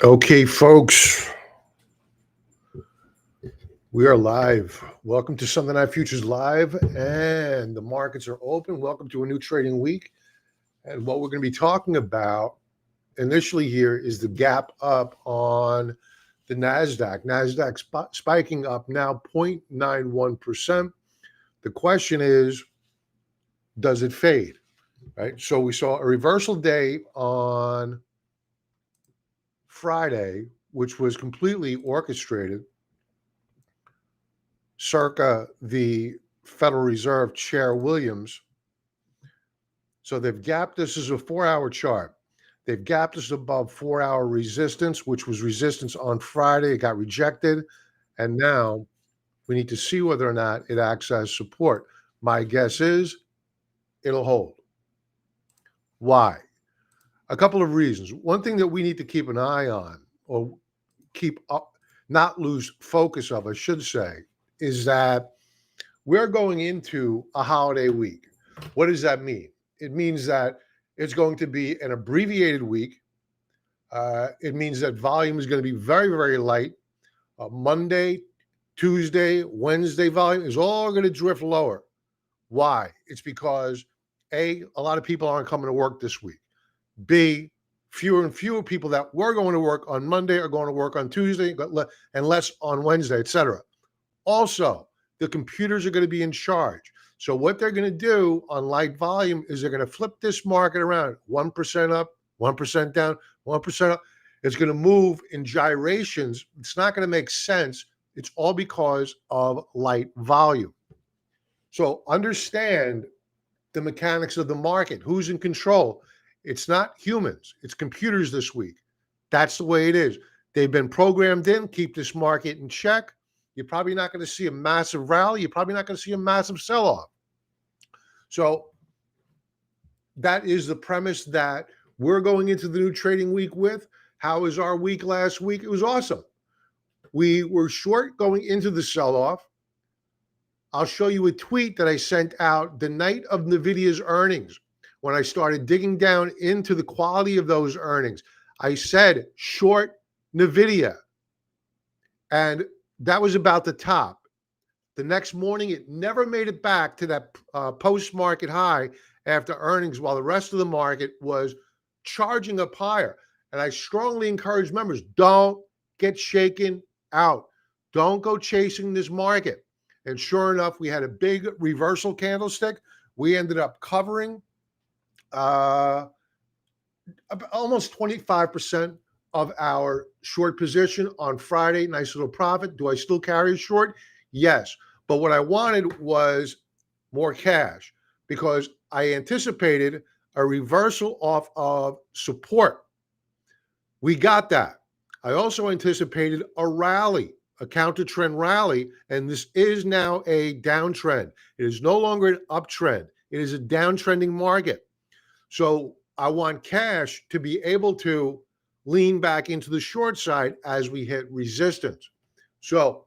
Okay, folks, we are live. Welcome to Sunday Night Futures Live, and the markets are open. Welcome to a new trading week. And what we're going to be talking about initially here is the gap up on the NASDAQ. NASDAQ spiking up now 0.91%. The question is, does it fade? Right? So we saw a reversal day on Friday, which was completely orchestrated circa the Federal Reserve Chair Williams. So they've gapped this as a 4-hour chart. They've gapped us above 4-hour resistance, which was resistance on Friday. It got rejected. And now we need to see whether or not it acts as support. My guess is it'll hold. Why? A couple of reasons. One thing that we need to keep an eye on, or keep up, not lose focus of, I should say, is that we're going into a holiday week. What does that mean? It means that it's going to be an abbreviated week. It means that volume is going to be very, very light. Monday, Tuesday, Wednesday volume is all going to drift lower. Why? It's because A, a lot of people aren't coming to work this week. B, fewer and fewer people that were going to work on Monday are going to work on Tuesday and less on Wednesday, etc. Also, the computers are going to be in charge. So what they're going to do on light volume is they're going to flip this market around 1% up, 1% down, 1% up. It's going to move in gyrations. It's not going to make sense. It's all because of light volume. So understand the mechanics of the market. Who's in control? It's not humans. It's computers this week. That's the way it is. They've been programmed in, keep this market in check. You're probably not going to see a massive rally. You're probably not going to see a massive sell-off. So that is the premise that we're going into the new trading week with. How was our week last week? It was awesome. We were short going into the sell-off. I'll show you a tweet that I sent out the night of NVIDIA's earnings. When I started digging down into the quality of those earnings, I said short NVIDIA. And that was about the top. The next morning, it never made it back to that post-market high after earnings, while the rest of the market was charging up higher. And I strongly encourage members, don't get shaken out. Don't go chasing this market. And sure enough, we had a big reversal candlestick. We ended up covering almost 25% of our short position on Friday. Nice little profit. Do I still carry a short? Yes. But what I wanted was more cash because I anticipated a reversal off of support. We got that. I also anticipated a rally, a counter trend rally, and this is now a downtrend. It is no longer an uptrend. It is a downtrending market. So I want cash to be able to lean back into the short side as we hit resistance. So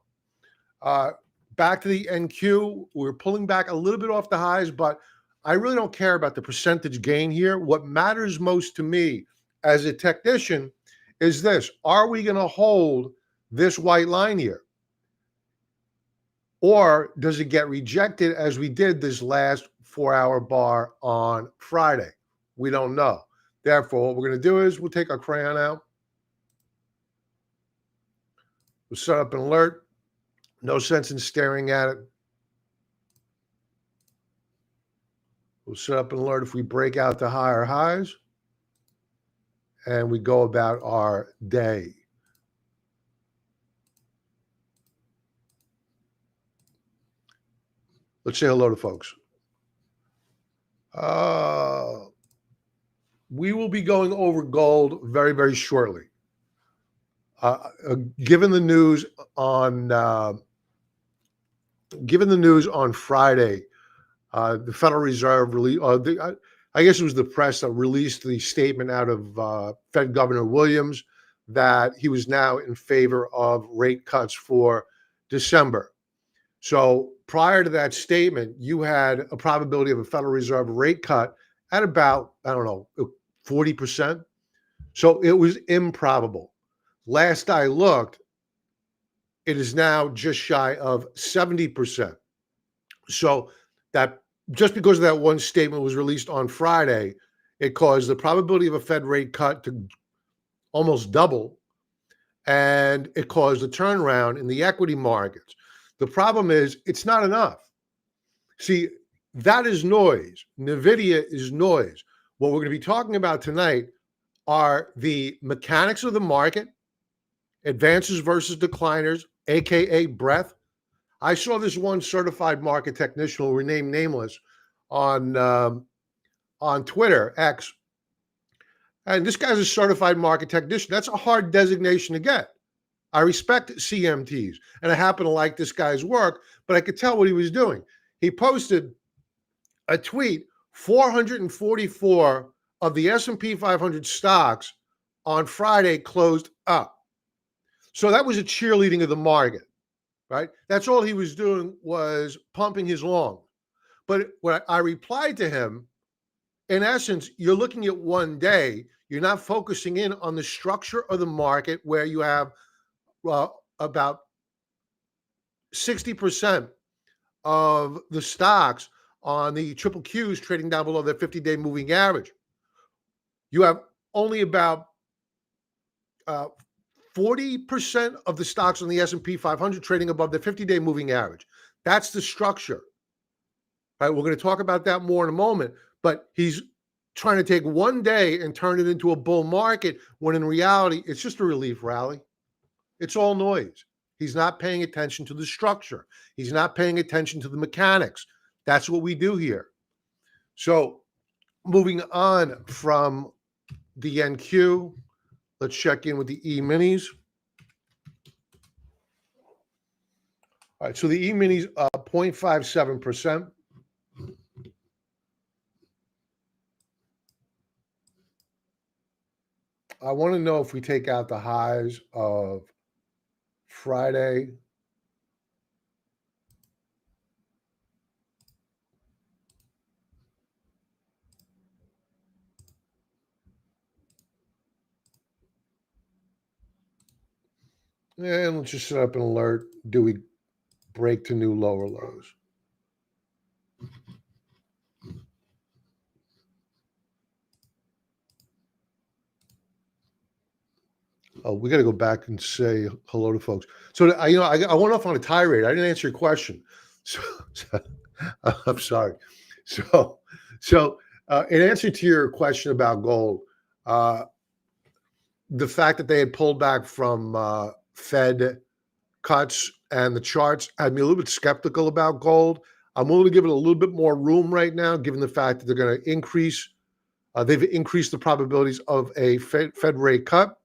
back to the NQ, we're pulling back a little bit off the highs, but I really don't care about the percentage gain here. What matters most to me as a technician is this. Are we going to hold this white line here? Or does it get rejected as we did this last 4-hour bar on Friday? We don't know. Therefore, what we're going to do is we'll take our crayon out. We'll set up an alert. No sense in staring at it. We'll set up an alert if we break out the higher highs. And we go about our day. Let's say hello to folks. We will be going over gold very, very shortly. Given the news on Friday, the Federal Reserve released. I guess it was the press that released the statement out of Fed Governor Williams that he was now in favor of rate cuts for December. So prior to that statement, you had a probability of a Federal Reserve rate cut at about, 40%. So it was improbable. Last I looked, it is now just shy of 70%. So that just because of that one statement was released on Friday, it caused the probability of a Fed rate cut to almost double, and it caused a turnaround in the equity markets. The problem is it's not enough. See, that is noise. NVIDIA is noise. What we're going to be talking about tonight are the mechanics of the market, advances versus decliners, aka breadth. I saw this one certified market technician who remained nameless on Twitter, X, and this guy's a certified market technician. That's a hard designation to get. I respect CMTs, and I happen to like this guy's work, but I could tell what he was doing. He posted a tweet, 444 of the S&P 500 stocks on Friday closed up. So that was a cheerleading of the market, right? That's all he was doing, was pumping his long. But when I replied to him, in essence, you're looking at one day. You're not focusing in on the structure of the market where you have about 60% of the stocks on the triple Qs trading down below their 50-day moving average. You have only about 40% of the stocks on the S&P 500 trading above the 50-day moving average. That's the structure. Right? We're going to talk about that more in a moment, but he's trying to take one day and turn it into a bull market when in reality, it's just a relief rally. It's all noise. He's not paying attention to the structure. He's not paying attention to the mechanics. That's what we do here. So moving on from the NQ, let's check in with the E-minis. All right, so the E-minis, 0.57%. I want to know if we take out the highs of Friday. And let's just set up an alert. Do we break to new lower lows? Oh, we got to go back and say hello to folks. So I went off on a tirade. I didn't answer your question. So I'm sorry. So in answer to your question about gold, the fact that they had pulled back from Fed cuts and the charts had me a little bit skeptical about gold. I'm willing to give it a little bit more room right now, given the fact that they're going to increase. They've increased the probabilities of a Fed rate cut.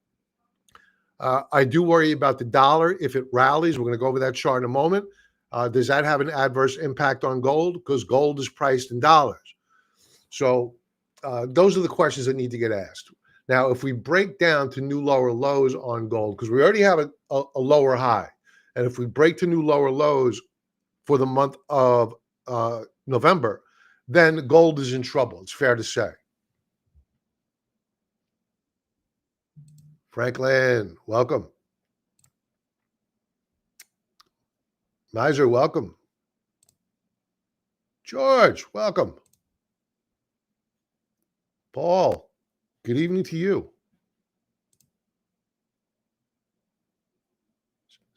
I do worry about the dollar if it rallies. We're going to go over that chart in a moment. Does that have an adverse impact on gold? Because gold is priced in dollars. So those are the questions that need to get asked. Now, if we break down to new lower lows on gold, because we already have a lower high, and if we break to new lower lows for the month of November, then gold is in trouble. It's fair to say. Franklin, welcome. Miser, welcome. George, welcome. Paul, good evening to you.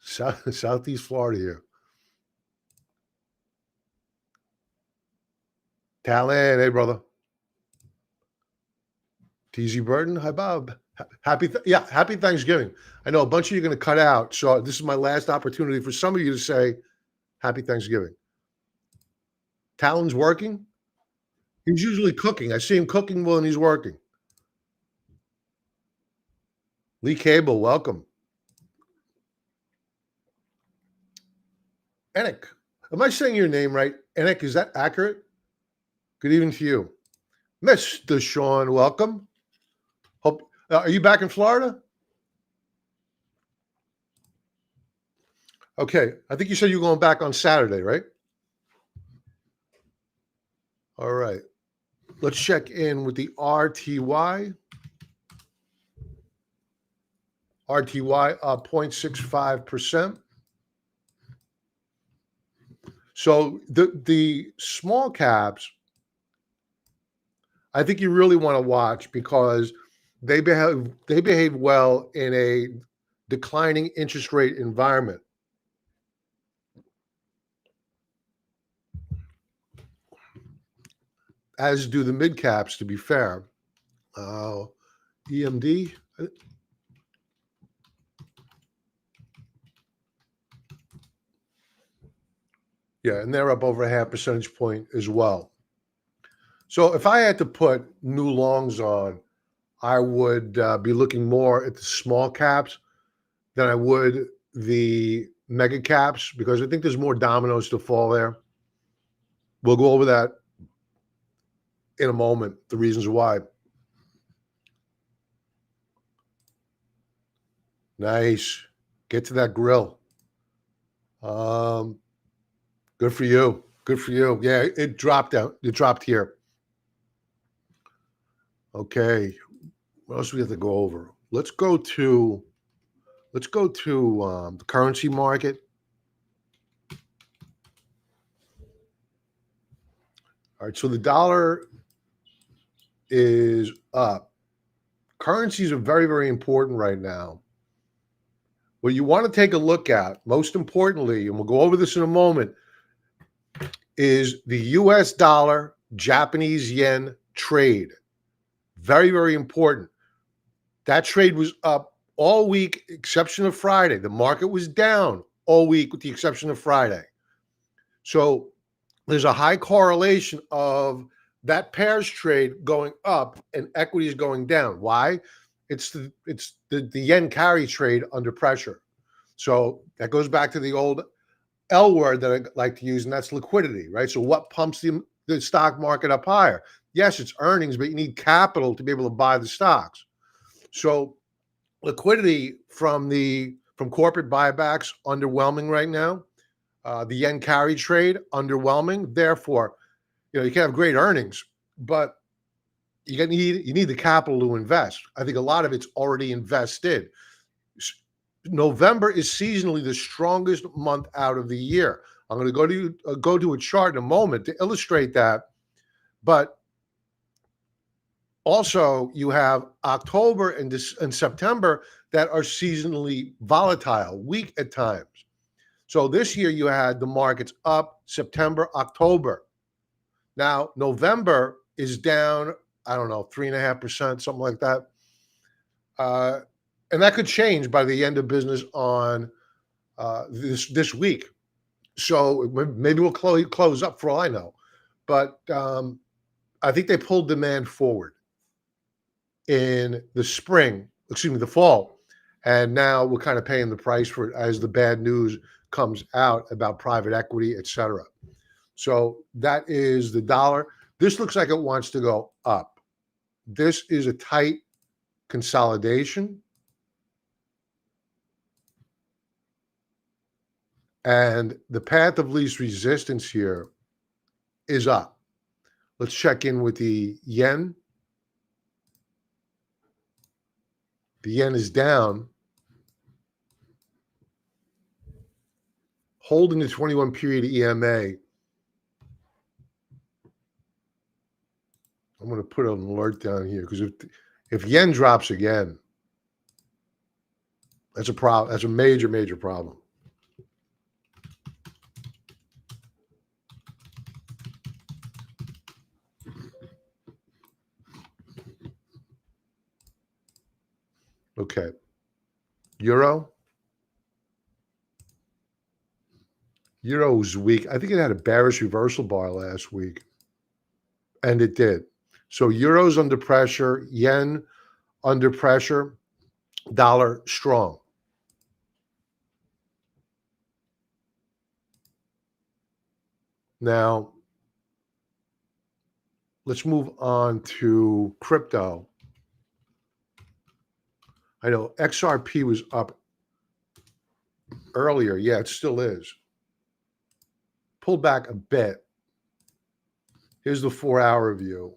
Southeast Florida here. Talon, hey, brother. TZ Burton, hi, Bob. Happy Thanksgiving. I know a bunch of you are going to cut out, so this is my last opportunity for some of you to say Happy Thanksgiving. Talon's working. He's usually cooking. I see him cooking when he's working. Lee Cable, welcome. Enoch, am I saying your name right? Enoch, is that accurate? Good evening to you. Mr. Sean, welcome. Hope are you back in Florida? Okay, I think you said you were going back on Saturday, right? All right. Let's check in with the RTY. RTY up 0.65%. So the small caps, I think you really want to watch because they behave well in a declining interest rate environment. As do the mid caps, to be fair. EMD. Yeah, and they're up over a half percentage point as well. So if I had to put new longs on, I would be looking more at the small caps than I would the mega caps because I think there's more dominoes to fall there. We'll go over that in a moment, the reasons why. Nice. Get to that grill. Good for you. Good for you. Yeah, it dropped out. It dropped here. Okay. What else do we have to go over? Let's go to the currency market. All right, so the dollar is up. Currencies are very, very important right now. What you want to take a look at, most importantly, and we'll go over this in a moment, is the US dollar, Japanese yen trade. Very, very important. That trade was up all week, exception of Friday. The market was down all week with the exception of Friday. So there's a high correlation of that pairs trade going up and equities going down. Why? It's the yen carry trade under pressure. So that goes back to the old L word that I like to use, and that's liquidity, right? So what pumps the stock market up higher? Yes, it's earnings, but you need capital to be able to buy the stocks. So liquidity from corporate buybacks underwhelming right now. The yen carry trade underwhelming. Therefore, you can have great earnings, but you need the capital to invest. I think a lot of it's already invested. November is seasonally the strongest month out of the year. I'm going to go to a chart in a moment to illustrate that. But also, you have October and September that are seasonally volatile, weak at times. So this year you had the markets up September, October. Now, November is down, I don't know, 3.5%, something like that. And that could change by the end of business on this week. So maybe we'll close up for all I know. But I think they pulled demand forward in the fall. And now we're kind of paying the price for it as the bad news comes out about private equity, et cetera. So that is the dollar. This looks like it wants to go up. This is a tight consolidation. And the path of least resistance here is up. Let's check in with the yen. The yen is down, holding the 21 period EMA. I'm going to put an alert down here because if yen drops again, that's a problem. That's a major, major problem. Okay. Euro. Euro was weak. I think it had a bearish reversal bar last week. And it did. So euro's under pressure, yen under pressure, dollar strong. Now, let's move on to crypto. I know XRP was up earlier. Yeah, it still is. Pulled back a bit. Here's the 4-hour view.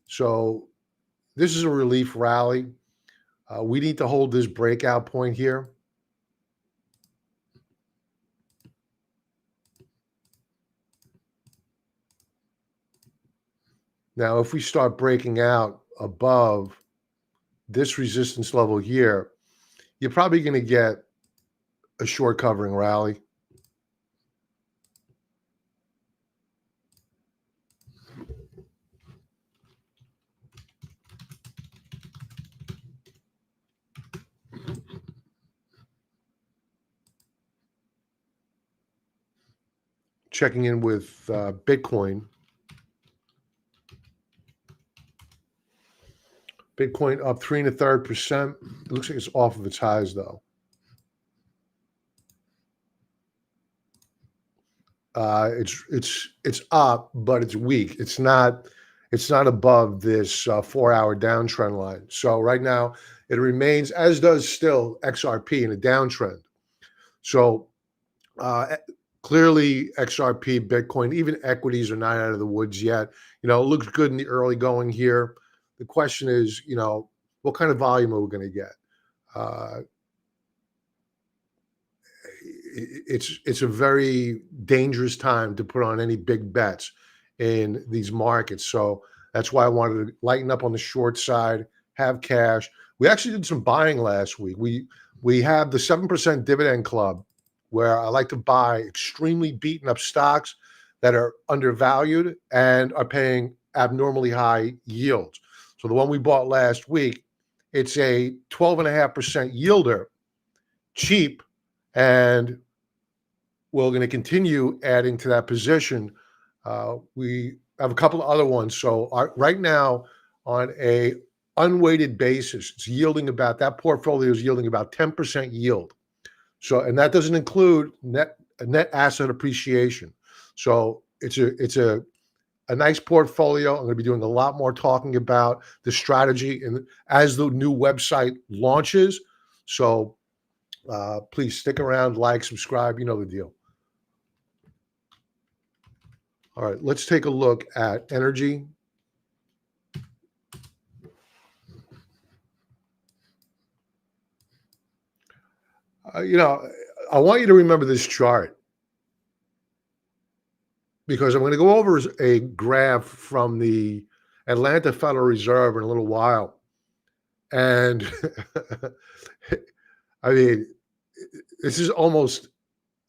So this is a relief rally. We need to hold this breakout point here. Now, if we start breaking out above this resistance level here, you're probably going to get a short covering rally. Checking in with Bitcoin. Bitcoin up 3 1/3%. It looks like it's off of its highs though. It's up, but it's weak. It's not above this 4-hour downtrend line. So right now it remains, as does still XRP, in a downtrend. So clearly XRP, Bitcoin, even equities are not out of the woods yet. It looks good in the early going here. The question is, what kind of volume are we going to get? It's a very dangerous time to put on any big bets in these markets. So that's why I wanted to lighten up on the short side, have cash. We actually did some buying last week. We have the 7% dividend club, where I like to buy extremely beaten up stocks that are undervalued and are paying abnormally high yields. So the one we bought last week, it's a 12.5% yielder, cheap, and we're going to continue adding to that position. We have a couple of other ones. So right now, on a unweighted basis, it's yielding about, that portfolio is yielding about 10% yield. So, and that doesn't include net asset appreciation. So it's a nice portfolio. I'm going to be doing a lot more talking about the strategy and as the new website launches. So please stick around, like, subscribe. You know the deal. All right, let's take a look at energy. I want you to remember this chart, because I'm going to go over a graph from the Atlanta Federal Reserve in a little while. And I mean, it's almost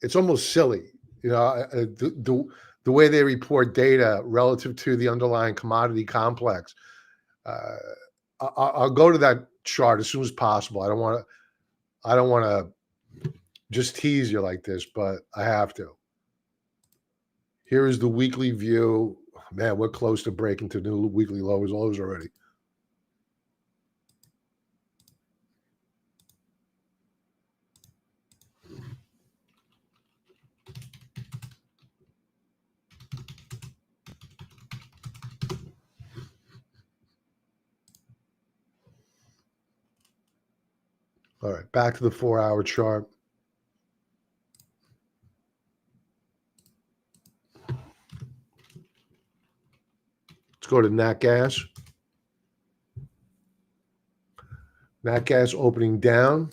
silly, the way they report data relative to the underlying commodity complex. I'll go to that chart as soon as possible. I don't want to just tease you like this, but I have to. Here is the weekly view. Man, we're close to breaking to new weekly lows already. All right, back to the 4-hour chart. Let's go to nat gas. Nat gas opening down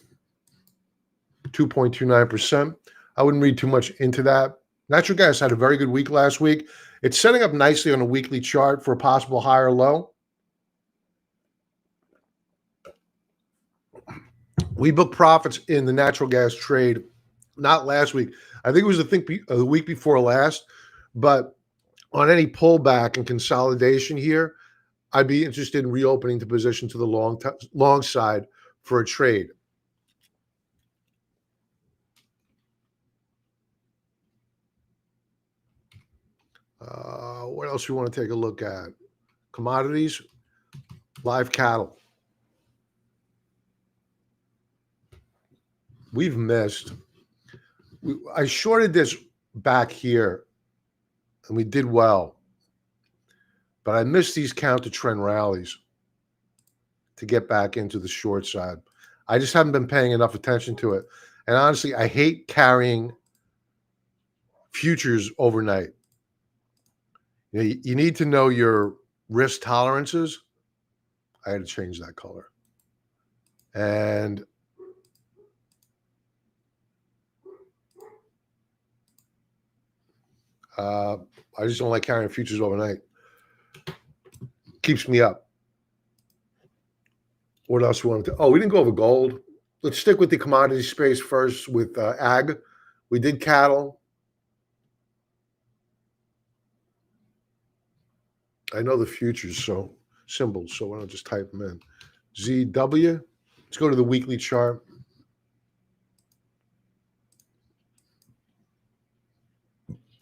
2.29%. I wouldn't read too much into that. Natural gas had a very good week last week. It's setting up nicely on a weekly chart for a possible higher low. We booked profits in the natural gas trade, not last week. I think it was the week before last. But on any pullback and consolidation here, I'd be interested in reopening the position to the long side for a trade. What else we want to take a look at? Commodities, live cattle. We've missed. I shorted this back here, and we did well. But I missed these counter trend rallies to get back into the short side. I just haven't been paying enough attention to it. And honestly, I hate carrying futures overnight. You need to know your risk tolerances. I had to change that color. And I just don't like carrying futures overnight. Keeps me up. What else we want to do? Oh, we didn't go over gold. Let's stick with the commodity space first with ag. We did cattle. I know the futures, so symbols, so why don't I just type them in? ZW. Let's go to the weekly chart.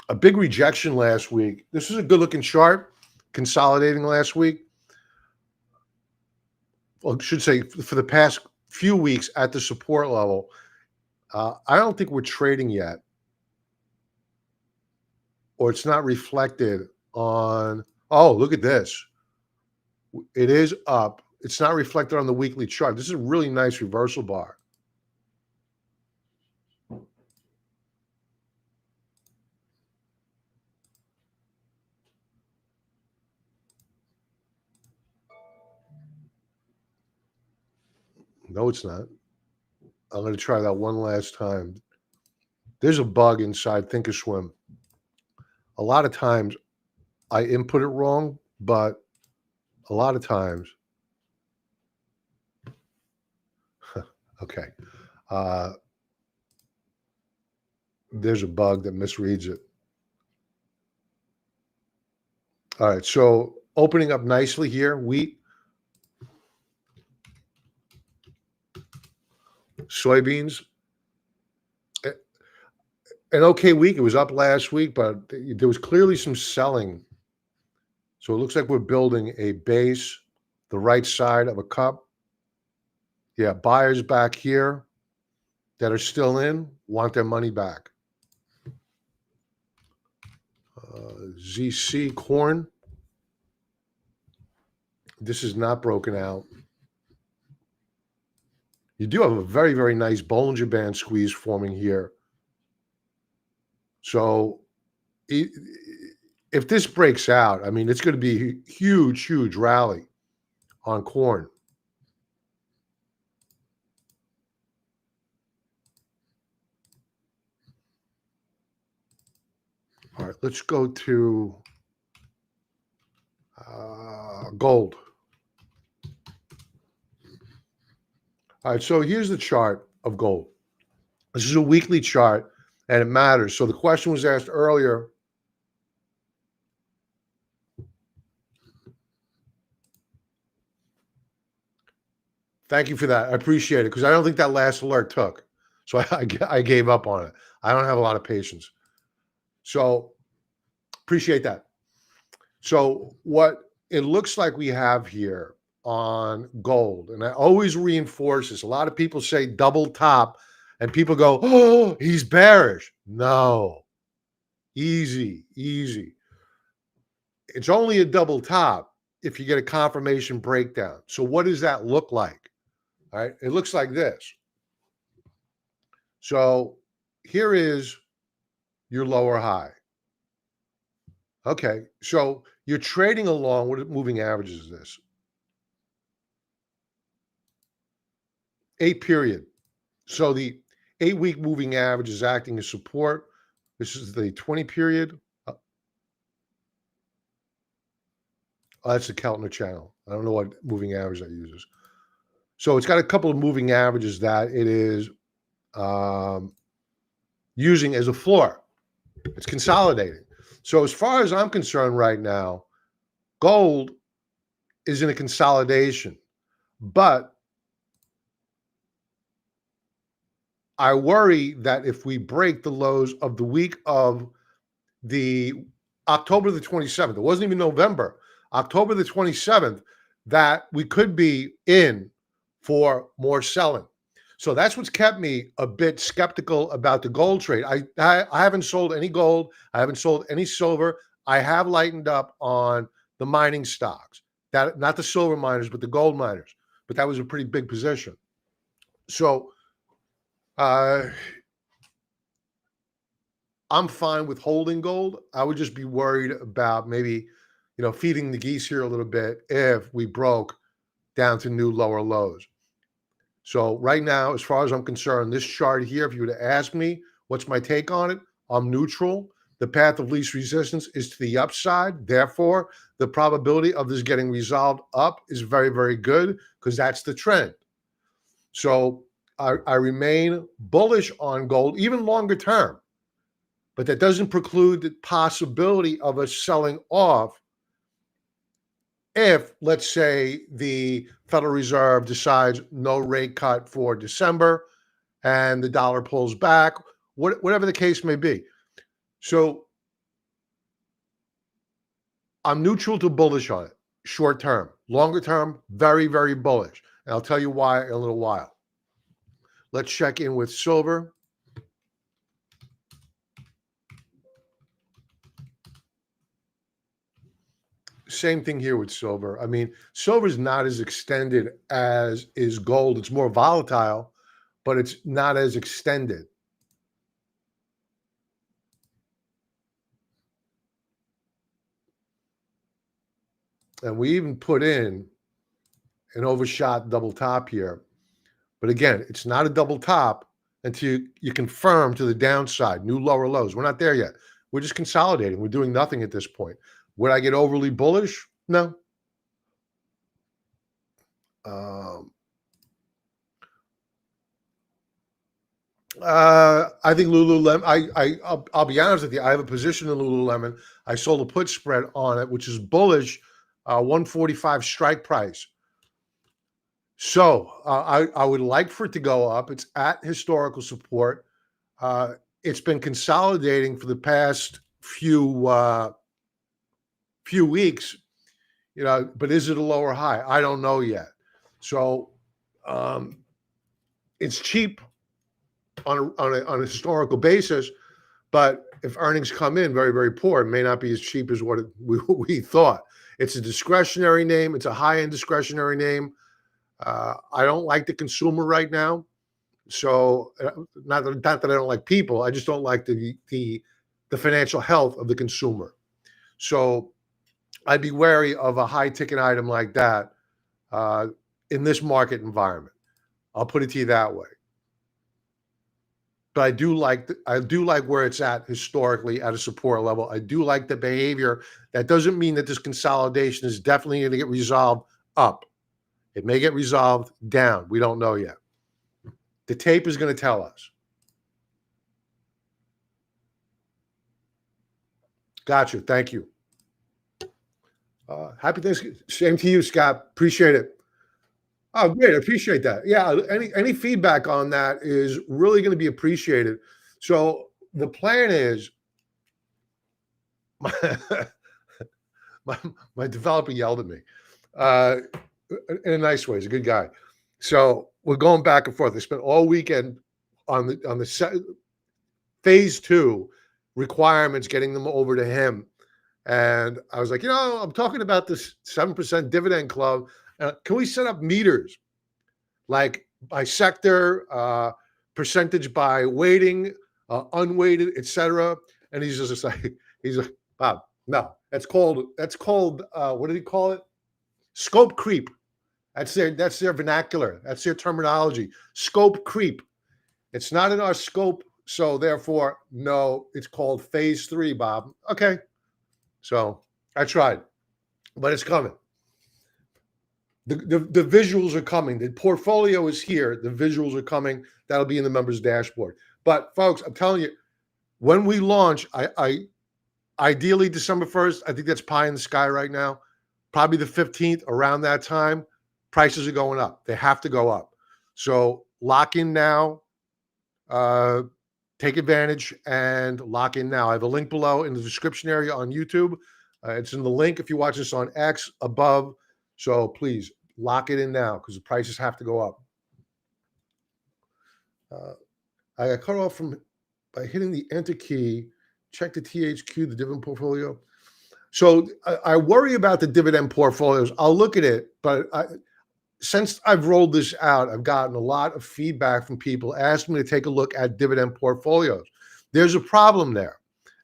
A big rejection last week. This is a good looking chart, consolidating last week. Well, I should say for the past few weeks at the support level. I don't think we're trading yet, or it's not reflected on. Oh, look at this. It is up. It's not reflected on the weekly chart. This is a really nice reversal bar. No, it's not. I'm going to try that one last time. There's a bug inside Thinkorswim. A lot of times I input it wrong, but a lot of times, okay, there's a bug that misreads it. All right, so opening up nicely here, wheat, soybeans. An okay week. It was up last week, but there was clearly some selling. So it looks like we're building a base, the right side of a cup. Yeah, buyers back here that are still in want their money back. ZC corn. This is not broken out. You do have a very, very nice Bollinger Band squeeze forming here. So if this breaks out, I mean, it's going to be a huge, huge rally on corn. All right, let's go to gold. All right, so here's the chart of gold. This is a weekly chart, and it matters. So the question was asked earlier. Thank you for that. I appreciate it, because I don't think that last alert took. So I gave up on it. I don't have a lot of patience. So appreciate that. So what it looks like we have here on gold, and I always reinforce this. A lot of people say double top, and people go, oh, he's bearish. No, easy, easy. It's only a double top if you get a confirmation breakdown. So what does that look like? All right, it looks like this. So here is your lower high. Okay, so you're trading along. What moving averages is this? 8 period. So the 8-week moving average is acting as support. This is the 20 period. That's the Keltner channel. I don't know what moving average that uses. So it's got a couple of moving averages that it is using as a floor. It's consolidating. So as far as I'm concerned right now, gold is in a consolidation. But I worry that if we break the lows of the week of the October the 27th, it wasn't even November, October the 27th, that we could be in for more selling. So that's what's kept me a bit skeptical about the gold trade. I haven't sold any gold. I haven't sold any silver. I have lightened up on the mining stocks, that not the silver miners, but the gold miners. But that was a pretty big position. So I'm fine with holding gold. I would just be worried about maybe, feeding the geese here a little bit if we broke down to new lower lows. So right now, as far as I'm concerned, this chart here, if you were to ask me what's my take on it, I'm neutral. The path of least resistance is to the upside. Therefore, the probability of this getting resolved up is very, very good because that's the trend. So I remain bullish on gold, even longer term. But that doesn't preclude the possibility of us selling off if, let's say, the Federal Reserve decides no rate cut for December and the dollar pulls back, whatever the case may be. So I'm neutral to bullish on it, short term. Longer term, very, very bullish. And I'll tell you why in a little while. Let's check in with silver. Same thing here with silver. I mean, silver is not as extended as is gold. It's more volatile, but it's not as extended. And we even put in an overshot double top here. But again, it's not a double top until you confirm to the downside, new lower lows. We're not there yet. We're just consolidating. We're doing nothing at this point. Would I get overly bullish? No. I think Lululemon. I'll be honest with you. I have a position in Lululemon. I sold a put spread on it, which is bullish, 145 strike price. So I would like for it to go up. It's at historical support. It's been consolidating for the past few weeks, but is it a lower high? I don't know yet. So it's cheap on a historical basis, but if earnings come in very, very poor, it may not be as cheap as what we thought. It's a discretionary name. It's a high-end discretionary name. I don't like the consumer right now. So not that I don't like people. I just don't like the financial health of the consumer. So I'd be wary of a high-ticket item like that in this market environment. I'll put it to you that way. But I do like where it's at historically at a support level. I do like the behavior. That doesn't mean that this consolidation is definitely going to get resolved up. It may get resolved down. We don't know yet. The tape is going to tell us. Got you. Thank you. Happy Thanksgiving. Same to you, Scott. Appreciate it. Oh, great. I appreciate that. Yeah, any feedback on that is really going to be appreciated. So the plan is my developer yelled at me in a nice way. He's a good guy. So we're going back and forth. I spent all weekend on the phase 2 requirements, getting them over to him. And I was like, I'm talking about this 7% dividend club. Can we set up meters like by sector, percentage by weighting, unweighted, etc.? And he's like, Bob, no, that's called what did he call it? Scope creep. That's their vernacular. That's their terminology. Scope creep. It's not in our scope, so therefore, no, it's called phase 3, Bob. Okay. So I tried, but it's coming. The visuals are coming. The portfolio is here. The visuals are coming. That'll be in the members dashboard. But folks, I'm telling you, when we launch, I ideally December 1st, I think that's pie in the sky right now. Probably the 15th, around that time, prices are going up. They have to go up. So lock in now. Take advantage and lock in now. I have a link below in the description area on YouTube. It's in the link if you watch this on X above. So please lock it in now because the prices have to go up. I got cut off by hitting the enter key. Check the THQ, the dividend portfolio. So I worry about the dividend portfolios. I'll look at it, but since I've rolled this out, I've gotten a lot of feedback from people asking me to take a look at dividend portfolios. There's a problem there.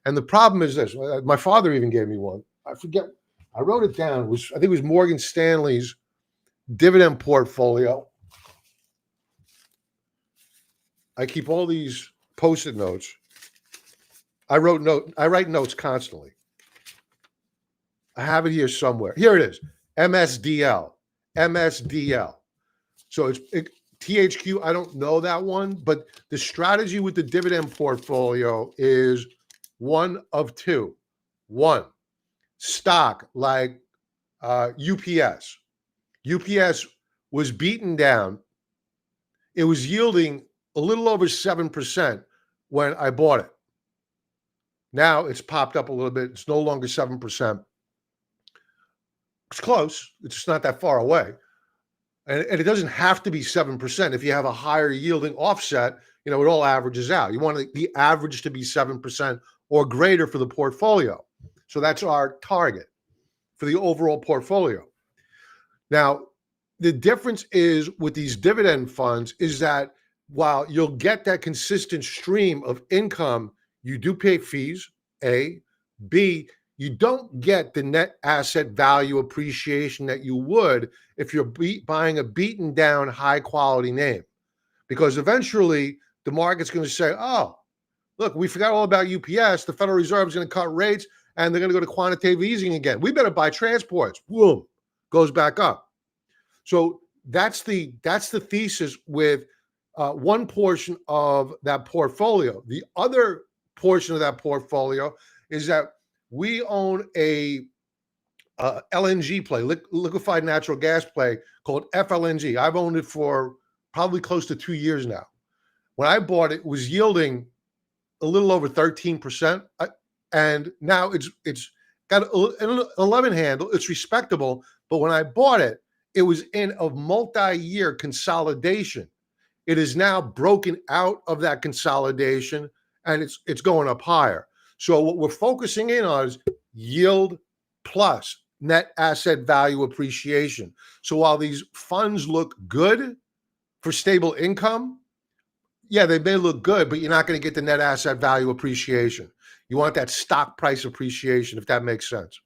And the problem is this. My father even gave me one. I forget. I wrote it down. I think it was Morgan Stanley's dividend portfolio. I keep all these Post-it notes. I write notes constantly. I have it here somewhere. Here it is. MSDL. MSDL. So it's THQ. I don't know that one, but the strategy with the dividend portfolio is one of two. One, stock like UPS. UPS was beaten down. It was yielding a little over 7% when I bought it. Now it's popped up a little bit. It's no longer 7%. It's close. It's just not that far away. And it doesn't have to be 7%. If you have a higher yielding offset, it all averages out. You want the average to be 7% or greater for the portfolio. So that's our target for the overall portfolio. Now, the difference is with these dividend funds is that while you'll get that consistent stream of income, you do pay fees, A. B, you don't get the net asset value appreciation that you would if you're buying a beaten down high quality name. Because eventually the market's going to say, oh, look, we forgot all about UPS. The Federal Reserve is going to cut rates and they're going to go to quantitative easing again. We better buy transports. Boom, goes back up. So that's the thesis with one portion of that portfolio. The other portion of that portfolio is that we own a LNG play, liquefied natural gas play called FLNG. I've owned it for probably close to 2 years now. When I bought it, it was yielding a little over 13%, and now it's got an 11 handle. It's respectable, but when I bought it, it was in a multi-year consolidation. It is now broken out of that consolidation, and it's going up higher. So what we're focusing in on is yield plus net asset value appreciation. So while these funds look good for stable income, yeah, they may look good, but you're not going to get the net asset value appreciation. You want that stock price appreciation, if that makes sense.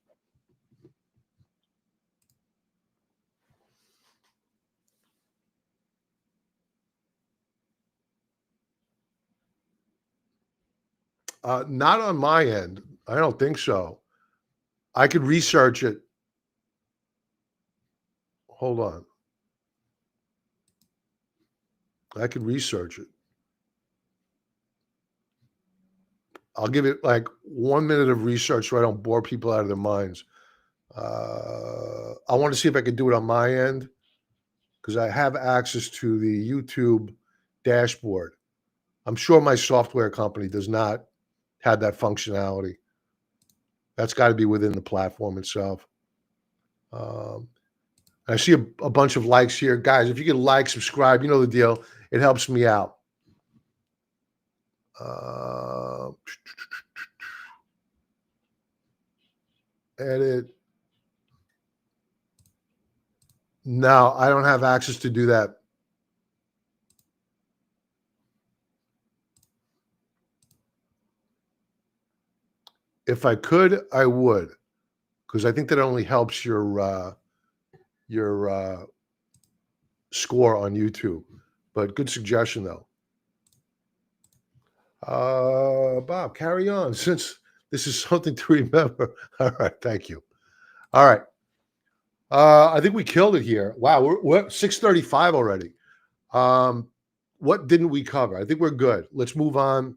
Not on my end. I don't think so. I could research it. Hold on. I could research it. I'll give it like 1 minute of research so I don't bore people out of their minds. I want to see if I can do it on my end because I have access to the YouTube dashboard. I'm sure my software company does not have that functionality. That's got to be within the platform itself. I see a bunch of likes here. Guys, if you can like, subscribe, you know the deal. It helps me out. Edit. No, I don't have access to do that. If I could, I would, because I think that only helps your score on YouTube. But good suggestion, though. Bob, carry on, since this is something to remember. All right, thank you. All right. I think we killed it here. Wow, we're 6:35 already. What didn't we cover? I think we're good. Let's move on.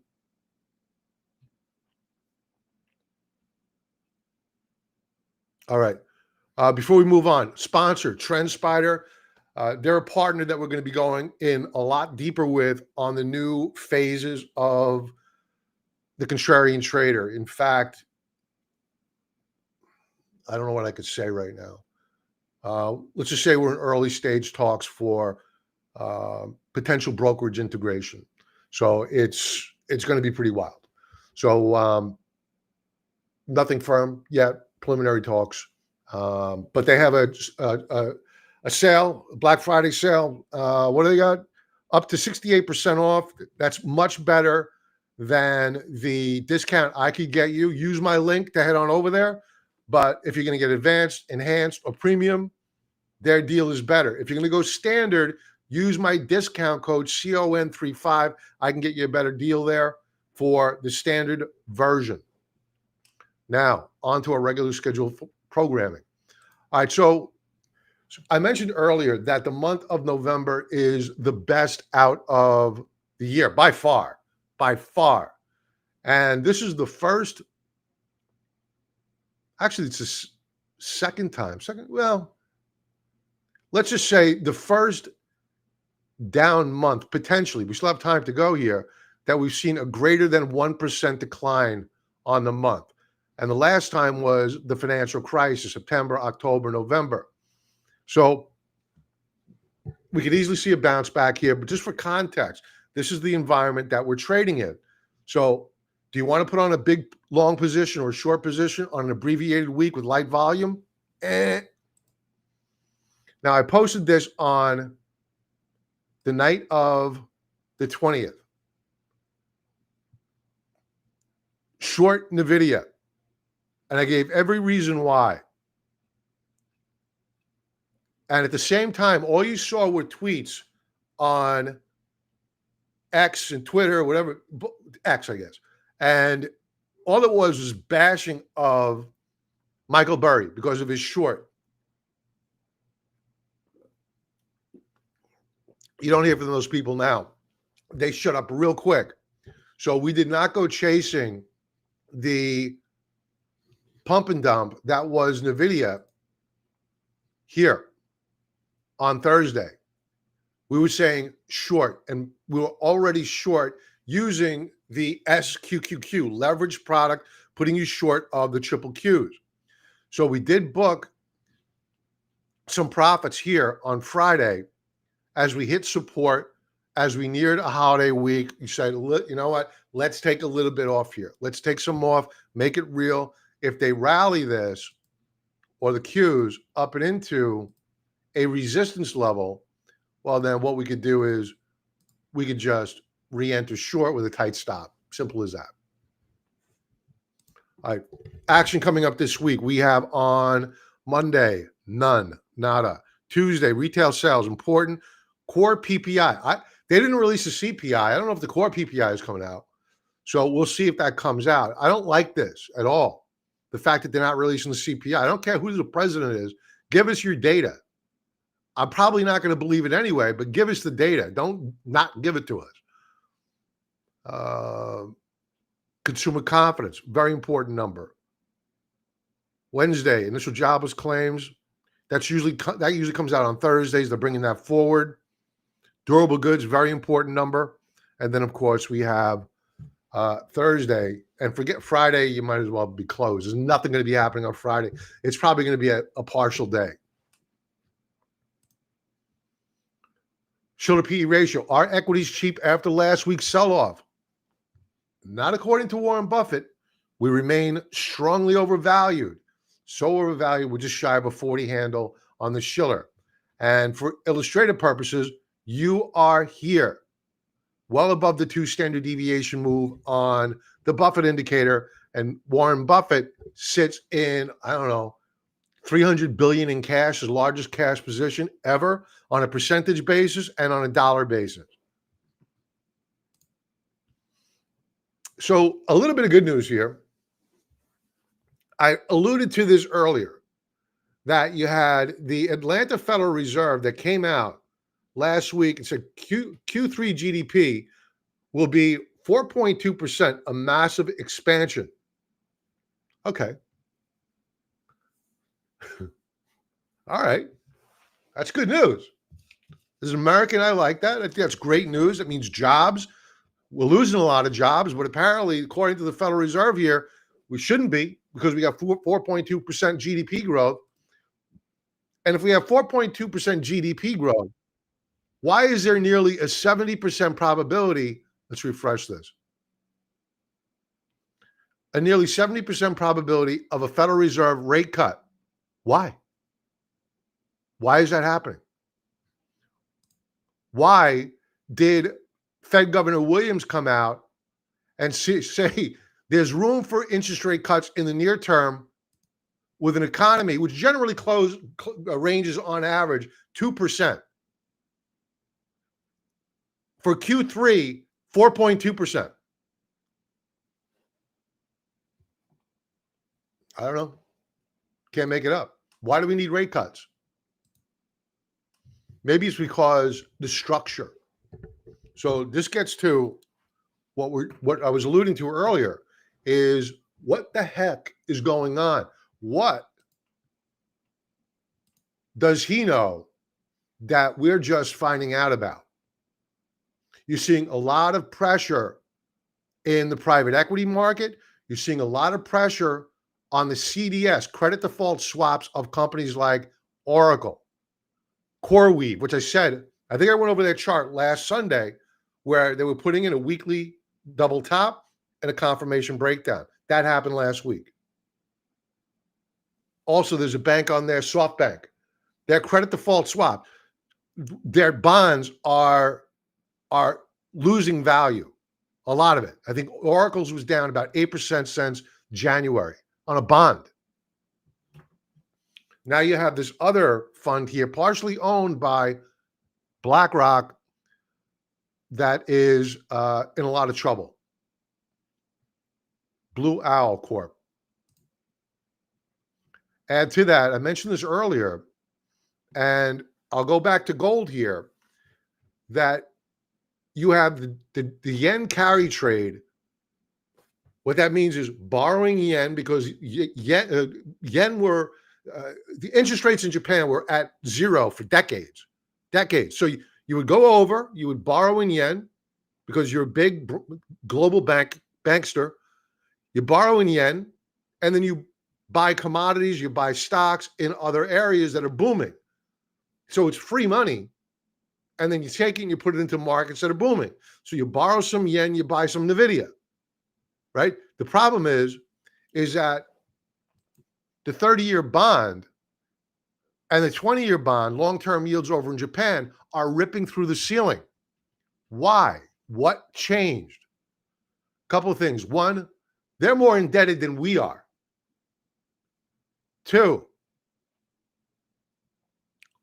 All right. Before we move on, sponsor, TrendSpider. They're a partner that we're going to be going in a lot deeper with on the new phases of the contrarian trader. In fact, I don't know what I could say right now. Let's just say we're in early stage talks for potential brokerage integration. So it's going to be pretty wild. So nothing firm yet, preliminary talks. But they have a sale, a Black Friday sale. What do they got? Up to 68% off. That's much better than the discount I could get you. Use my link to head on over there. But if you're going to get advanced, enhanced, or premium, their deal is better. If you're going to go standard, use my discount code CON35. I can get you a better deal there for the standard version. Now, on to our regular scheduled programming. All right, so I mentioned earlier that the month of November is the best out of the year by far, by far. And this is the first, actually, it's the second time. Well, let's just say the first down month, potentially, we still have time to go here, that we've seen a greater than 1% decline on the month. And the last time was the financial crisis, September, October, November. So we could easily see a bounce back here, but just for context, this is the environment that we're trading in. So do you want to put on a big long position or a short position on an abbreviated week with light volume? Now, I posted this on the night of the 20th. Short NVIDIA. And I gave every reason why. And at the same time, all you saw were tweets on X and Twitter, whatever, X, I guess. And all it was bashing of Michael Burry because of his short. You don't hear from those people now. They shut up real quick. So we did not go chasing the pump and dump that was NVIDIA here on Thursday. We were saying short, and we were already short using the SQQQ, leverage product, putting you short of the triple Qs. So we did book some profits here on Friday as we hit support, as we neared a holiday week. You said, you know what, let's take a little bit off here. Let's take some off, make it real. If they rally this or the Qs up and into a resistance level, well, then what we could do is we could just re-enter short with a tight stop. Simple as that. All right. Action coming up this week. We have on Monday, none, nada. Tuesday, retail sales, important. Core PPI. They didn't release the CPI. I don't know if the core PPI is coming out. So we'll see if that comes out. I don't like this at all. The fact that they're not releasing the CPI. I don't care who the president is. Give us your data. I'm probably not going to believe it anyway, but give us the data. Don't not give it to us. Consumer confidence, very important number. Wednesday, initial jobless claims. That usually comes out on Thursdays. They're bringing that forward. Durable goods, very important number. And then, of course, we have Thursday. And forget Friday, you might as well be closed. There's nothing going to be happening on Friday. It's probably going to be a partial day. Shoulder PE ratio. Are equities cheap after last week's sell-off? Not according to Warren Buffett. We remain strongly overvalued. So overvalued, we're just shy of a 40 handle on the Shiller. And for illustrative purposes, you are here, well above the 2 standard deviation move on the Buffett indicator. And Warren Buffett sits in, I don't know, $300 billion in cash, his largest cash position ever on a percentage basis and on a dollar basis. So a little bit of good news here. I alluded to this earlier, that you had the Atlanta Federal Reserve that came out last week and said Q3 GDP will be 4.2%, a massive expansion. Okay. All right. That's good news. As an American, I like that. I think that's great news. It means jobs. We're losing a lot of jobs, but apparently, according to the Federal Reserve here, we shouldn't be, because we got 4.2% GDP growth. And if we have 4.2% GDP growth, why is there nearly a 70% probability? Let's refresh this. A nearly 70% probability of a Federal Reserve rate cut. Why? Why is that happening? Why did Fed Governor Williams come out and say there's room for interest rate cuts in the near term with an economy which generally ranges on average 2%? For Q3, 4.2%. I don't know. Can't make it up. Why do we need rate cuts? Maybe it's because the structure. So this gets to what I was alluding to earlier is what the heck is going on? What does he know that we're just finding out about? You're seeing a lot of pressure in the private equity market. You're seeing a lot of pressure on the CDS, credit default swaps of companies like Oracle, CoreWeave, which I said, I think I went over their chart last Sunday where they were putting in a weekly double top and a confirmation breakdown. That happened last week. Also, there's a bank on there, SoftBank. Their credit default swap, their bonds are losing value, a lot of it. I think Oracle's was down about 8% since January on a bond. Now you have this other fund here, partially owned by BlackRock, that is in a lot of trouble. Blue Owl Corp. Add to that, I mentioned this earlier, and I'll go back to gold here, that you have the yen carry trade. What that means is borrowing yen, because yen were, the interest rates in Japan were at zero for decades. So you would go over, you would borrow in yen because you're a big global bankster. You borrow in yen, and then you buy commodities, you buy stocks in other areas that are booming. So it's free money. And then you take it and you put it into markets that are booming. So you borrow some yen, you buy some NVIDIA, right? The problem is that the 30-year bond and the 20-year bond, long-term yields over in Japan, are ripping through the ceiling. Why? What changed? A couple of things. One, they're more indebted than we are. Two,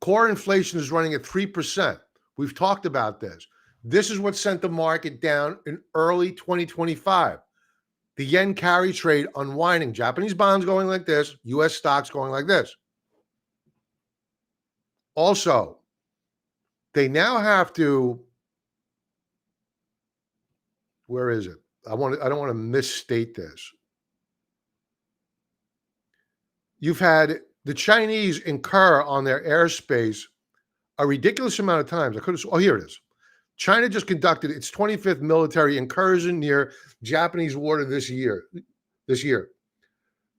core inflation is running at 3%. We've talked about this. This is what sent the market down in early 2025. The yen carry trade unwinding. Japanese bonds going like this, US stocks going like this. Also, they now have to, where is it? I don't want to misstate this. You've had the Chinese incur on their airspace a ridiculous amount of times. Here it is. China just conducted its 25th military incursion near Japanese water this year.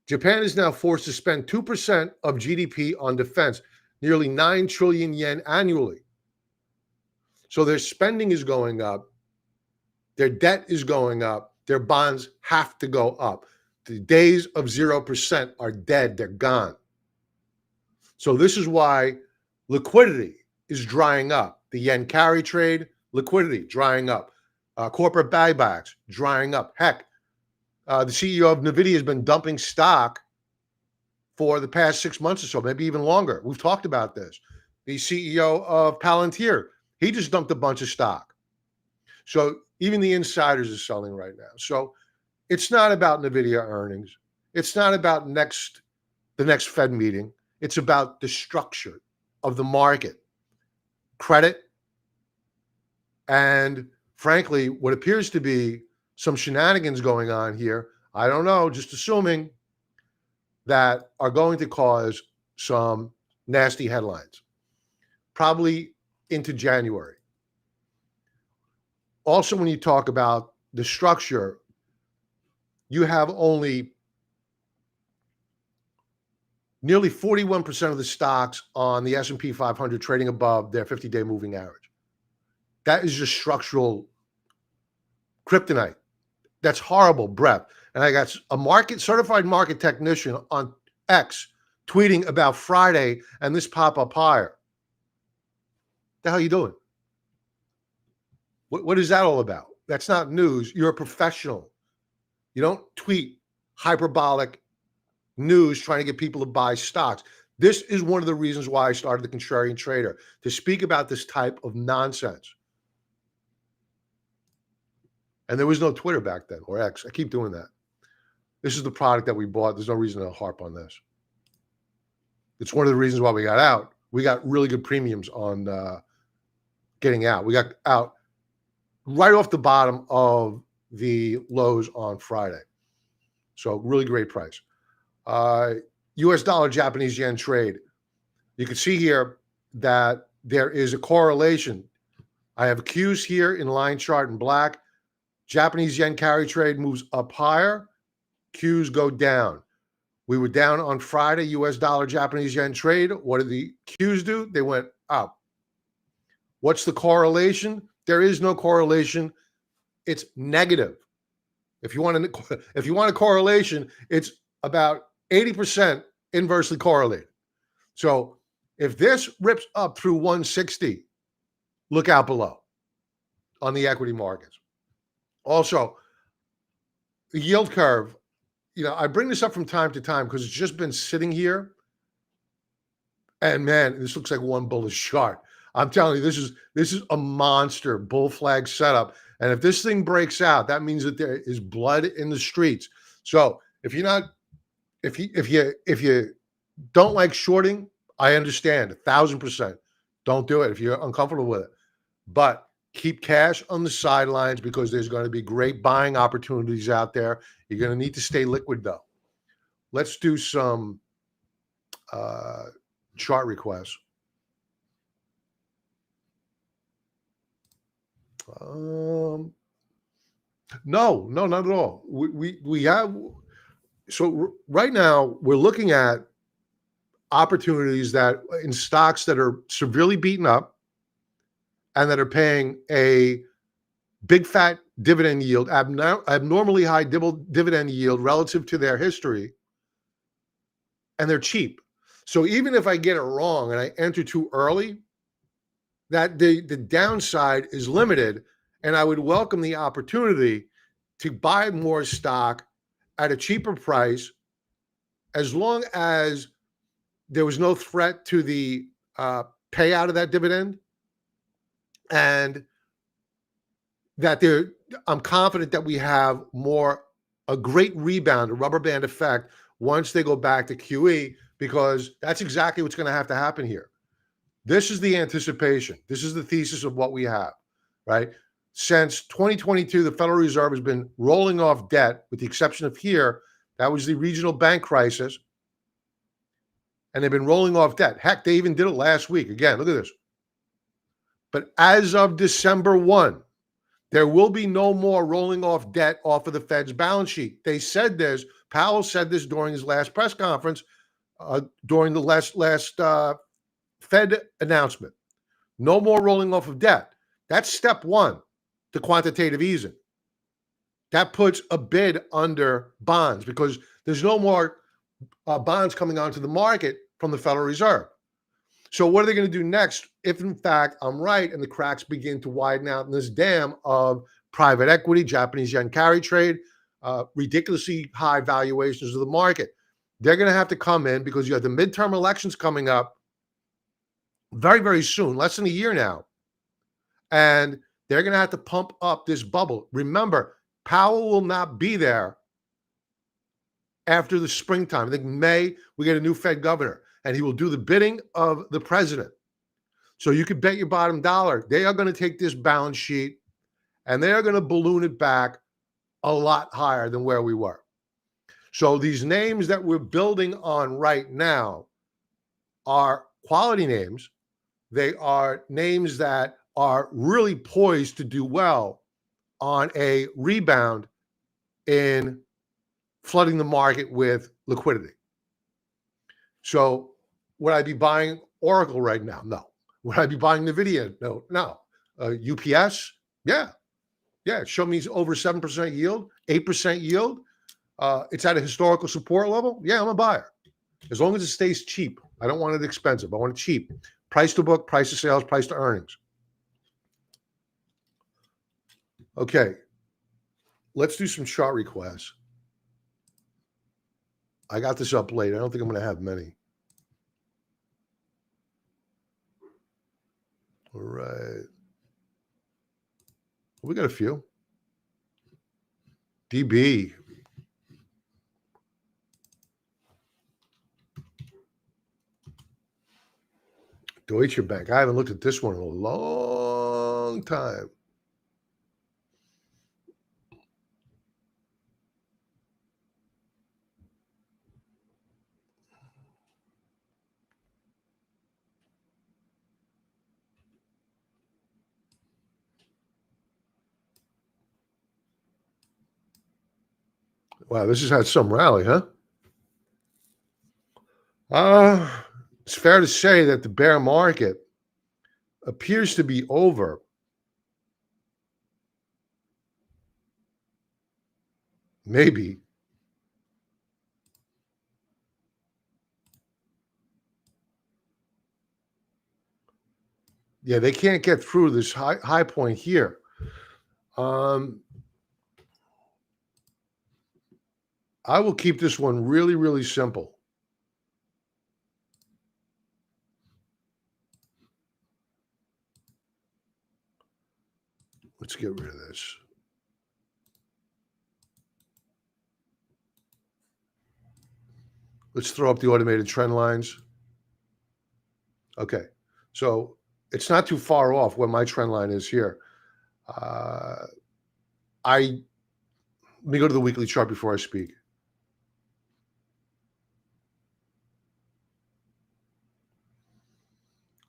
Japan is now forced to spend 2% of GDP on defense, nearly 9 trillion yen annually. So their spending is going up. Their debt is going up. Their bonds have to go up. The days of 0% are dead. They're gone. So this is why liquidity is drying up. The yen carry trade, liquidity drying up. Corporate buybacks drying up. Heck, the CEO of NVIDIA has been dumping stock for the past 6 months or so, maybe even longer. We've talked about this. The CEO of Palantir, he just dumped a bunch of stock. So even the insiders are selling right now. So it's not about NVIDIA earnings. It's not about the next Fed meeting. It's about the structure of the market, credit, and frankly, what appears to be some shenanigans going on here. I don't know, just assuming, that are going to cause some nasty headlines, probably into January. Also, when you talk about the structure, you have only nearly 41% of the stocks on the S&P 500 trading above their 50-day moving average. That is just structural kryptonite. That's horrible breath. And I got a certified market technician on X tweeting about Friday and this pop-up higher. The hell are you doing? What is that all about? That's not news. You're a professional. You don't tweet hyperbolic news trying to get people to buy stocks. This is one of the reasons why I started the Contrarian Trader, to speak about this type of nonsense. And there was no Twitter back then, or X. I keep doing that. This is the product that we bought. There's no reason to harp on this. It's one of the reasons why we got out. We got really good premiums on getting out. We got out right off the bottom of the lows on Friday. So really great price. US dollar, Japanese yen trade. You can see here that there is a correlation. I have Qs here in line chart in black. Japanese yen carry trade moves up higher. Qs go down. We were down on Friday, US dollar, Japanese yen trade. What did the Qs do? They went up. What's the correlation? There is no correlation. It's negative. If you want a correlation, it's about 80% inversely correlated. So if this rips up through 160, look out below on the equity markets. Also, the yield curve, I bring this up from time to time because it's just been sitting here. And man, this looks like one bullish chart. I'm telling you, this is a monster bull flag setup. And if this thing breaks out, that means that there is blood in the streets. So if you don't like shorting, I understand 1,000%. Don't do it if you're uncomfortable with it. But keep cash on the sidelines because there's going to be great buying opportunities out there. You're going to need to stay liquid though. Let's do some chart requests. No, not at all. We have, so right now we're looking at opportunities that in stocks that are severely beaten up and that are paying a big fat dividend yield, abnormally high dividend yield relative to their history, and they're cheap. So even if I get it wrong and I enter too early, that the downside is limited, and I would welcome the opportunity to buy more stock at a cheaper price as long as there was no threat to the payout of that dividend, and that I'm confident that we have a great rebound, a rubber band effect once they go back to QE, because that's exactly what's going to have to happen here. This is the anticipation. This is the thesis of what we have, right? Since 2022, the Federal Reserve has been rolling off debt, with the exception of here. That was the regional bank crisis. And they've been rolling off debt. Heck, they even did it last week. Again, look at this. But as of December 1, there will be no more rolling off debt off of the Fed's balance sheet. They said this. Powell said this during his last press conference, during the last Fed announcement. No more rolling off of debt. That's step one to quantitative easing. That puts a bid under bonds because there's no more bonds coming onto the market from the Federal Reserve. So what are they going to do next if, in fact, I'm right and the cracks begin to widen out in this dam of private equity, Japanese yen carry trade, ridiculously high valuations of the market? They're going to have to come in because you have the midterm elections coming up very, very soon, less than a year now. And they're going to have to pump up this bubble. Remember, Powell will not be there after the springtime. I think May, we get a new Fed governor, and he will do the bidding of the president. So you could bet your bottom dollar they are going to take this balance sheet and they are going to balloon it back a lot higher than where we were. So these names that we're building on right now are quality names. They are names that are really poised to do well on a rebound in flooding the market with liquidity. So would I be buying Oracle right now? No. Would I be buying NVIDIA? No. UPS? Yeah. Show me over 7% yield, 8% yield. It's at a historical support level. Yeah, I'm a buyer. As long as it stays cheap. I don't want it expensive. I want it cheap. Price to book, price to sales, price to earnings. Okay. Let's do some chart requests. I got this up late. I don't think I'm going to have many. All right. We got a few. DB. Deutsche Bank. I haven't looked at this one in a long time. Wow, this has had some rally, huh? It's fair to say that the bear market appears to be over. Maybe. Yeah, they can't get through this high point here. I will keep this one really, really simple. Let's get rid of this. Let's throw up the automated trend lines. Okay, so it's not too far off where my trend line is here. Let me go to the weekly chart before I speak.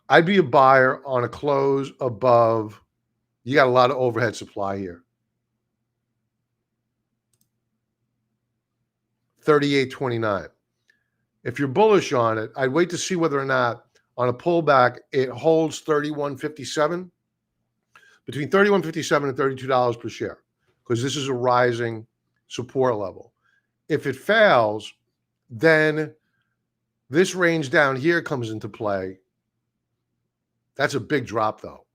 I'd be a buyer on a close above. You got a lot of overhead supply here. 38.29. If you're bullish on it, I'd wait to see whether or not on a pullback it holds 31.57. Between 31.57 and $32 per share, because this is a rising support level. If it fails, then this range down here comes into play. That's a big drop, though.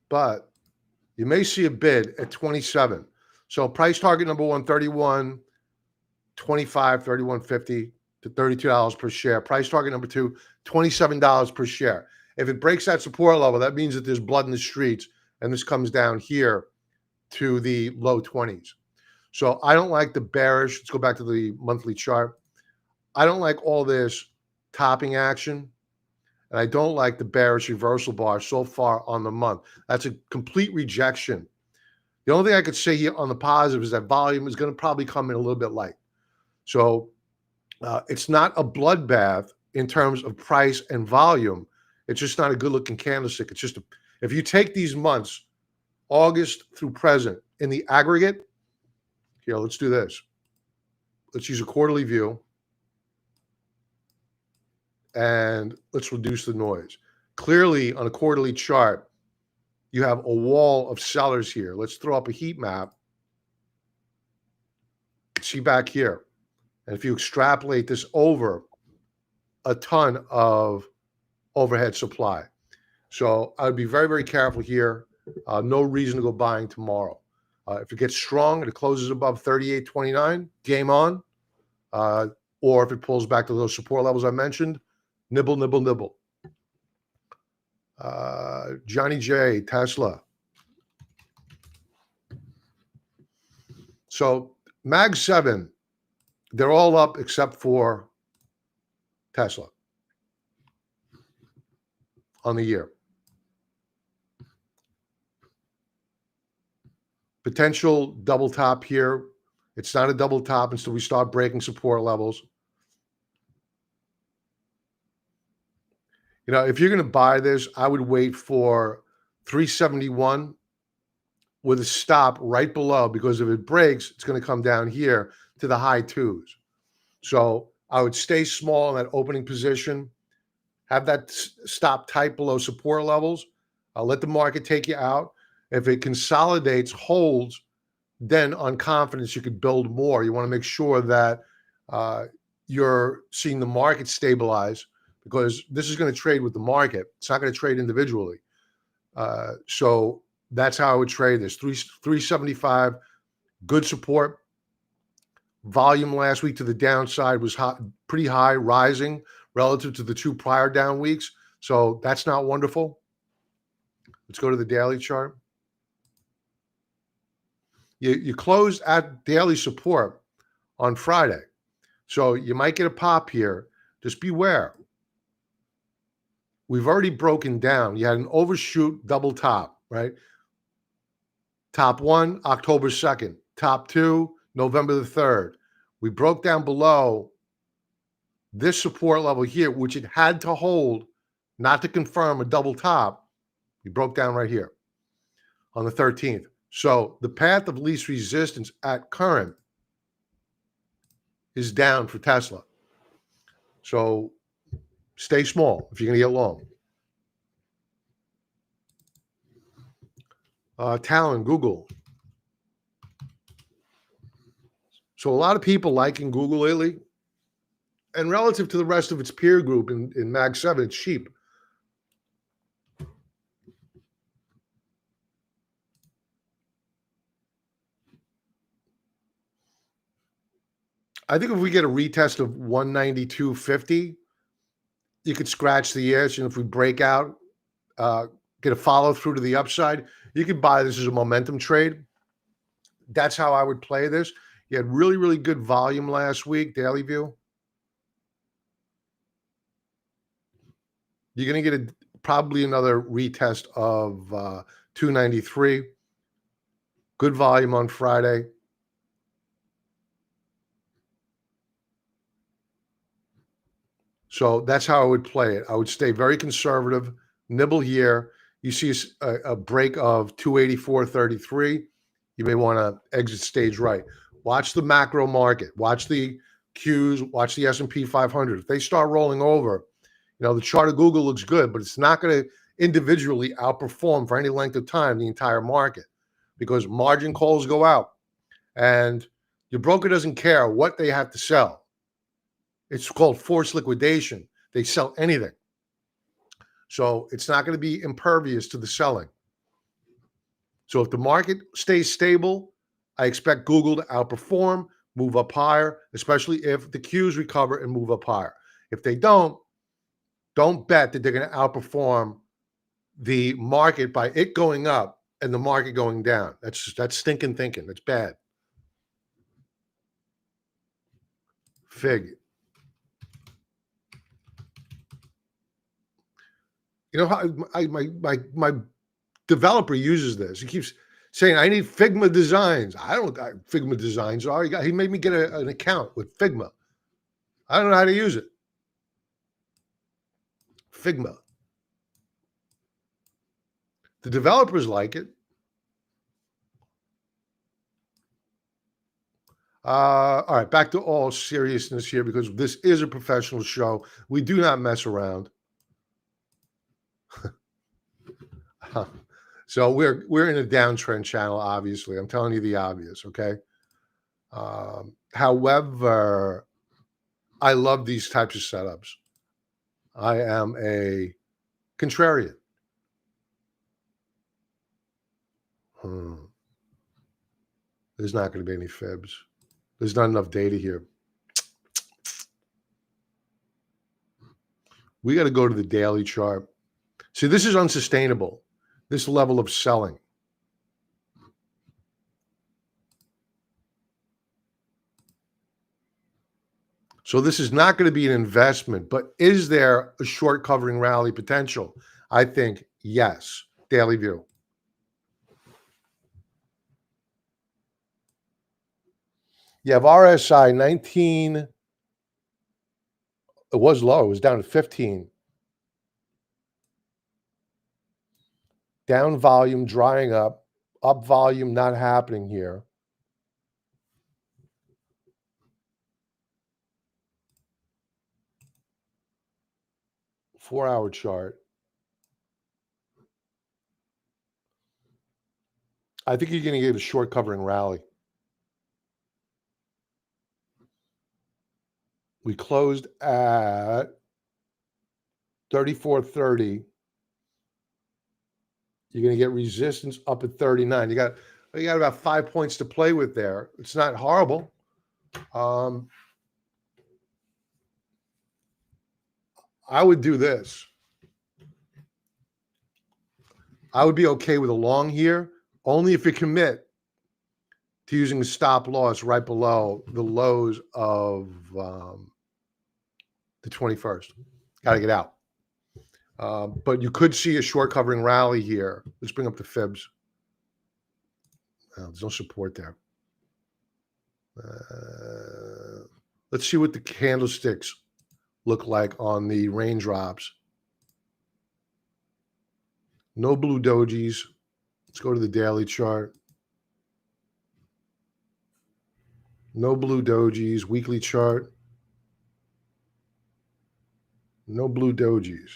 But you may see a bid at 27. So price target number one, 31.25, 31.50 to $32 per share. Price target number two, $27 per share. If it breaks that support level, that means that there's blood in the streets, and this comes down here to the low 20s. So I don't like the bearish. Let's go back to the monthly chart. I don't like all this topping action, and I don't like the bearish reversal bar so far on the month. That's a complete rejection. The only thing I could say here on the positive is that volume is going to probably come in a little bit light. So it's not a bloodbath in terms of price and volume. It's just not a good-looking candlestick. It's just if you take these months, August through present, in the aggregate, here, let's do this. Let's use a quarterly view, and let's reduce the noise. Clearly, on a quarterly chart, you have a wall of sellers here. Let's throw up a heat map. See back here. And if you extrapolate this over, a ton of overhead supply. So I would be very, very careful here. No reason to go buying tomorrow. If it gets strong and it closes above 38.29, game on. Or if it pulls back to those support levels I mentioned, nibble, nibble, nibble. Johnny J, Tesla. So Mag 7, they're all up except for Tesla on the year. Potential double top here. It's not a double top until we start breaking support levels. You know, if you're going to buy this, I would wait for 371 with a stop right below, because if it breaks, it's going to come down here to the high twos. So I would stay small in that opening position, have that stop tight below support levels. I'll let the market take you out. If it consolidates, holds, then on confidence, you could build more. You want to make sure that you're seeing the market stabilize, because this is going to trade with the market. It's not going to trade individually. So that's how I would trade this. 375, good support. Volume last week to the downside was pretty high, rising relative to the two prior down weeks. So that's not wonderful. Let's go to the daily chart. You closed at daily support on Friday. So you might get a pop here. Just beware. We've already broken down. You had an overshoot double top, right? Top 1, October 2nd. Top 2, November the 3rd. We broke down below this support level here, which it had to hold, not to confirm a double top. We broke down right here on the 13th. So the path of least resistance at current is down for Tesla. So stay small if you're going to get long. Talon, Google. So a lot of people liking Google lately. And relative to the rest of its peer group in Mag 7, it's cheap. I think if we get a retest of 192.50, you could scratch the itch. And if we break out, get a follow through to the upside, you could buy this as a momentum trade. That's how I would play this. You had really, really good volume last week, daily view. You're going to get probably another retest of 293. Good volume on Friday. So that's how I would play it. I would stay very conservative, nibble here. You see a break of 284.33. You may want to exit stage right. Watch the macro market. Watch the Qs. Watch the S&P 500. If they start rolling over, the chart of Google looks good, but it's not going to individually outperform for any length of time the entire market because margin calls go out. And your broker doesn't care what they have to sell. It's called forced liquidation. They sell anything. So it's not going to be impervious to the selling. So if the market stays stable, I expect Google to outperform, move up higher, especially if the Qs recover and move up higher. If they don't bet that they're going to outperform the market by it going up and the market going down. That's stinking thinking. That's bad. Fig. How my developer uses this. He keeps saying, I need Figma designs. I don't know what Figma designs are. He made me get an account with Figma. I don't know how to use it. Figma. The developers like it. All right, back to all seriousness here because this is a professional show. We do not mess around. So we're in a downtrend channel, obviously. I'm telling you the obvious, okay? However, I love these types of setups. I am a contrarian. There's not going to be any fibs. There's not enough data here. We got to go to the daily chart. See, this is unsustainable, this level of selling. So this is not going to be an investment, but is there a short covering rally potential? I think yes. Daily view. You have RSI 19. It was low. It was down to 15. Down volume, drying up. Up volume, not happening here. Four-hour chart. I think you're going to get a short covering rally. We closed at 34.30. You're going to get resistance up at 39. You got about 5 points to play with there. It's not horrible. I would do this. I would be okay with a long here, only if you commit to using a stop loss right below the lows of the 21st. Got to get out. But you could see a short covering rally here. Let's bring up the fibs. There's no support there. Let's see what the candlesticks look like on the raindrops. No blue dojis. Let's go to the daily chart. No blue dojis. Weekly chart. No blue dojis.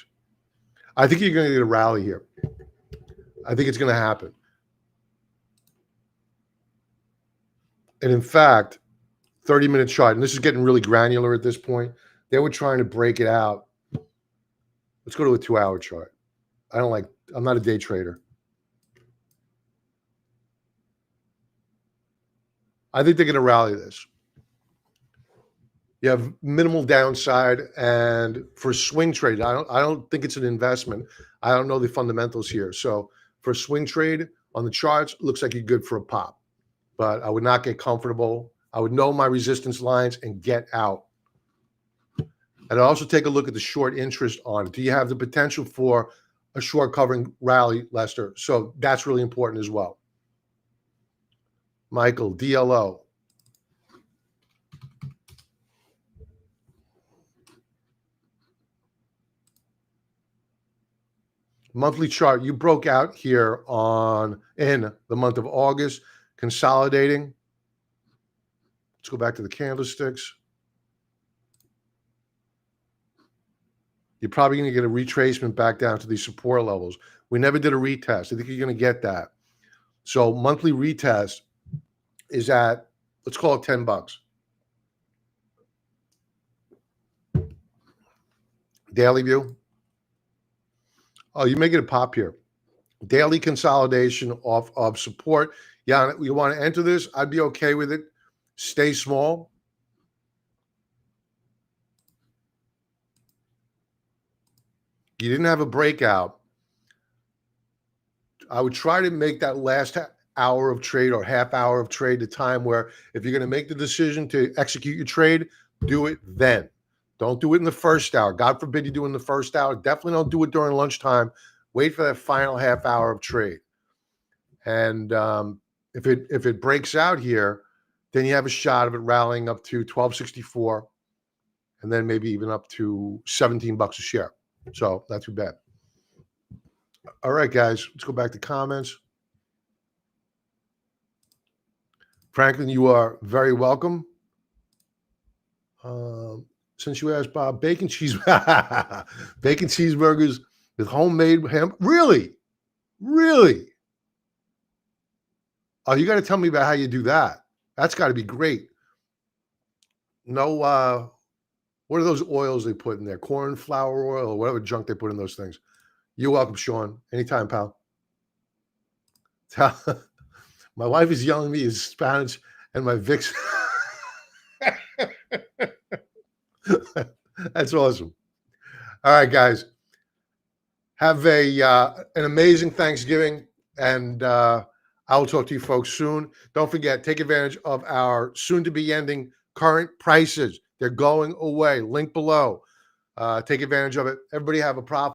I think you're going to get a rally here. I think it's going to happen. And in fact, 30-minute chart, and this is getting really granular at this point. They were trying to break it out. Let's go to a 2-hour chart. I'm not a day trader. I think they're going to rally this. You have minimal downside, and for swing trade, I don't think it's an investment. I don't know the fundamentals here. So for swing trade on the charts, it looks like you're good for a pop. But I would not get comfortable. I would know my resistance lines and get out. And I also take a look at the short interest on it. Do you have the potential for a short covering rally, Lester? So that's really important as well. Michael, DLO. Monthly chart, you broke out here in the month of August, consolidating. Let's go back to the candlesticks. You're probably going to get a retracement back down to these support levels. We never did a retest. I think you're going to get that. So monthly retest is at, let's call it $10. Daily view. Oh, you may get a pop here. Daily consolidation off of support. Yeah, you want to enter this? I'd be okay with it. Stay small. You didn't have a breakout. I would try to make that last hour of trade or half hour of trade the time where if you're going to make the decision to execute your trade, do it then. Don't do it in the first hour. God forbid you do it in the first hour. Definitely don't do it during lunchtime. Wait for that final half hour of trade. And if it breaks out here, then you have a shot of it rallying up to 1264 and then maybe even up to $17 a share. So not too bad. All right, guys, let's go back to comments. Franklin, you are very welcome. Since you asked Bob, bacon cheeseburgers with homemade ham. Really? Really? Oh, you got to tell me about how you do that. That's got to be great. No, what are those oils they put in there? Corn flour oil or whatever junk they put in those things. You're welcome, Sean. Anytime, pal. My wife is yelling at me in Spanish, and my Vicks. That's awesome. All right, guys. Have an amazing Thanksgiving, and I will talk to you folks soon. Don't forget, take advantage of our soon-to-be ending current prices. They're going away. Link below. Take advantage of it. Everybody have a profit.